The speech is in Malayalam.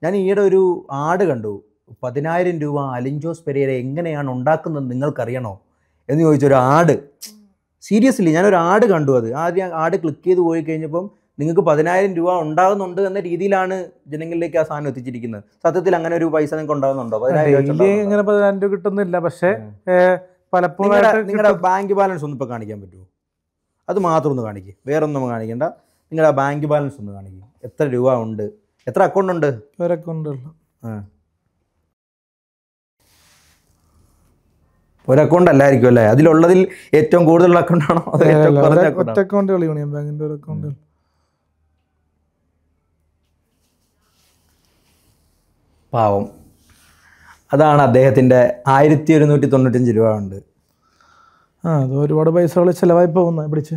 ഞാൻ ഈയിടെ ഒരു ആഡ് കണ്ടു. 10,000 രൂപ അലിൻ ജോസ് പെരേര എങ്ങനെയാണ് ഉണ്ടാക്കുന്നത് നിങ്ങൾക്കറിയണോ എന്ന് ചോദിച്ചൊരു ആഡ്. സീരിയസ്ലി ഞാനൊരു ആഡ് കണ്ടു. അത് ആദ്യം ആഡ് ക്ലിക്ക് ചെയ്ത് പോയി കഴിഞ്ഞപ്പം നിങ്ങൾക്ക് 10,000 രൂപ ഉണ്ടാകുന്നുണ്ട് എന്ന രീതിയിലാണ് ജനങ്ങളിലേക്ക് ആ സാധനം എത്തിച്ചിരിക്കുന്നത്. സത്യത്തിൽ അങ്ങനെ ഒരു പൈസ നിങ്ങൾക്ക് ഉണ്ടാകുന്നുണ്ടോ? 10,000 രൂപ കിട്ടുന്നില്ല. പക്ഷേ പലപ്പോഴും നിങ്ങളുടെ ബാങ്ക് ബാലൻസ് ഒന്ന് ഇപ്പോൾ കാണിക്കാൻ പറ്റുമോ? അത് മാത്രം ഒന്ന് കാണിക്കുക, വേറൊന്നും കാണിക്കേണ്ട. നിങ്ങളുടെ ബാങ്ക് ബാലൻസ് ഒന്ന് കാണിക്കുക. എത്ര രൂപ ഉണ്ട്, എത്ര അക്കൗണ്ട് ഉണ്ട്? ഒരു അക്കൗണ്ട് ഉള്ളു. ഒരു അക്കൗണ്ട് അല്ലായിരിക്കും അല്ലേ? അതിലുള്ളതിൽ ഏറ്റവും കൂടുതലുള്ള അക്കൗണ്ട് ആണോ? ഒറ്റ അക്കൗണ്ട് യൂണിയൻ ബാങ്കിന്റെ ഒരു അക്കൗണ്ട്. പാവം. അതാണ് അദ്ദേഹത്തിൻ്റെ 1195 രൂപ ഉണ്ട്. അത് ഒരുപാട് പൈസകൾ ചിലവായി പോകുന്ന പിടിച്ച്.